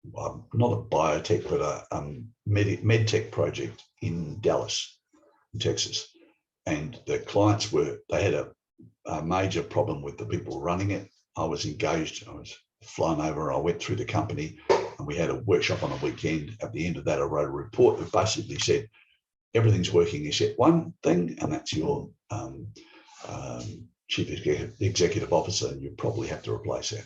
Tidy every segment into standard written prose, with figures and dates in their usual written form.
not a biotech, but a med tech project in Dallas, in Texas. And the clients they had a major problem with the people running it. I was engaged. I was flown over. I went through the company and we had a workshop on a weekend. At the end of that, I wrote a report that basically said, everything's working except one thing, and that's your chief executive officer, and you probably have to replace her.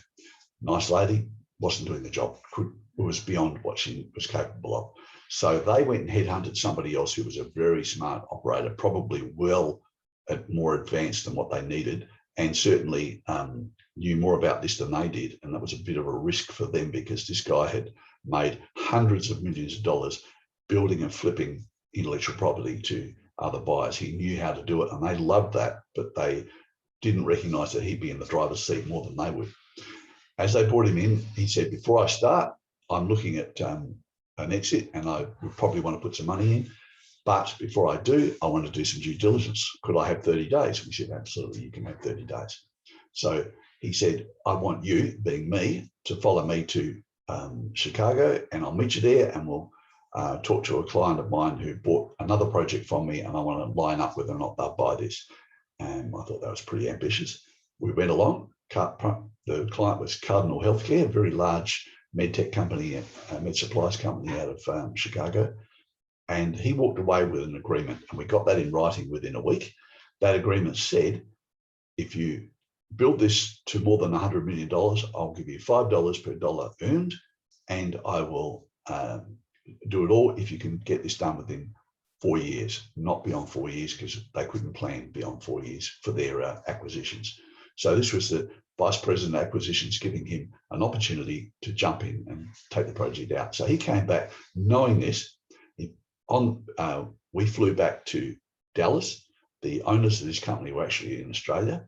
Nice lady, wasn't doing the job. It was beyond what she was capable of. So they went and headhunted somebody else who was a very smart operator, probably more advanced than what they needed, and certainly knew more about this than they did. And that was a bit of a risk for them because this guy had made hundreds of millions of dollars building and flipping intellectual property to other buyers. He knew how to do it, and they loved that, but they didn't recognize that he'd be in the driver's seat more than they would. As they brought him in, he said, before I start, I'm looking at an exit, and I would probably want to put some money in. But before I do, I want to do some due diligence. Could I have 30 days? We said, absolutely, you can have 30 days. So he said, I want you, being me, to follow me to Chicago, and I'll meet you there, and we'll talk to a client of mine who bought another project from me, and I want to line up whether or not they'll buy this. And I thought that was pretty ambitious. We went along. The client was Cardinal Healthcare, a very large med tech company, med supplies company out of Chicago. And he walked away with an agreement, and we got that in writing within a week. That agreement said, if you build this to more than $100 million, I'll give you $5 per dollar earned, and I will do it all if you can get this done within 4 years, not beyond 4 years, because they couldn't plan beyond 4 years for their acquisitions. So this was the vice president of acquisitions giving him an opportunity to jump in and take the project out. So he came back knowing this. We flew back to Dallas. The owners of this company were actually in Australia,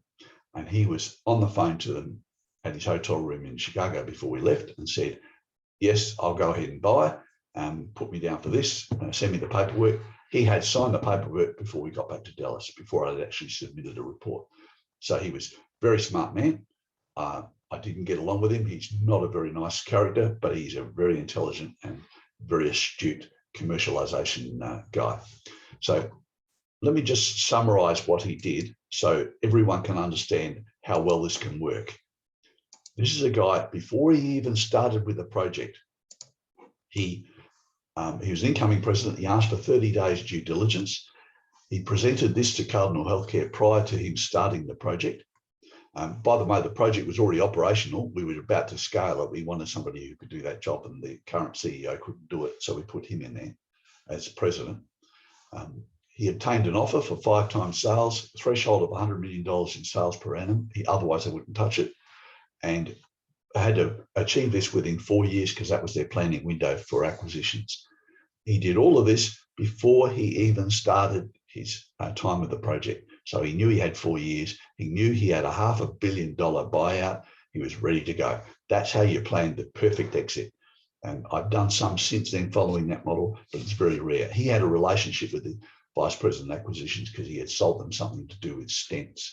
and he was on the phone to them at his hotel room in Chicago before we left and said, yes, I'll go ahead and buy, put me down for this, send me the paperwork. He had signed the paperwork before we got back to Dallas, before I'd actually submitted a report. So he was a very smart man. I didn't get along with him. He's not a very nice character, but he's a very intelligent and very astute commercialization guy. So let me just summarize what he did so everyone can understand how well this can work. This is a guy, before he even started with the project, he was incoming president. He asked for 30 days due diligence. He presented this to Cardinal Healthcare prior to him starting the project. By the way, the project was already operational. We were about to scale it. We wanted somebody who could do that job, and the current CEO couldn't do it. So we put him in there as president. He obtained an offer for 5 times sales, threshold of $100 million in sales per annum. Otherwise, they wouldn't touch it. And I had to achieve this within 4 years because that was their planning window for acquisitions. He did all of this before he even started his time with the project. So he knew he had 4 years. He knew he had a $500 million buyout. He was ready to go. That's how you plan the perfect exit. And I've done some since then following that model, but it's very rare. He had a relationship with the vice president of acquisitions because he had sold them something to do with stents.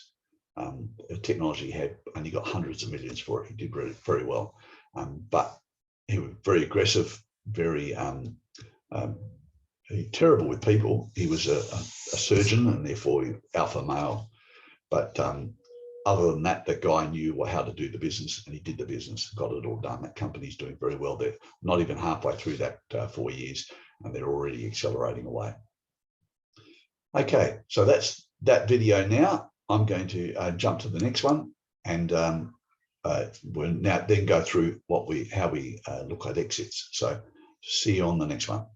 Technology had only got hundreds of millions for it. He did very, very well. But he was very aggressive, very terrible with people. He was a surgeon and therefore alpha male. But other than that, the guy knew how to do the business, and he did the business, got it all done. That company's doing very well. They're not even halfway through that 4 years, and they're already accelerating away. Okay, so that's that video now. I'm going to jump to the next one, and we'll now then go through how we look at exits. So see you on the next one.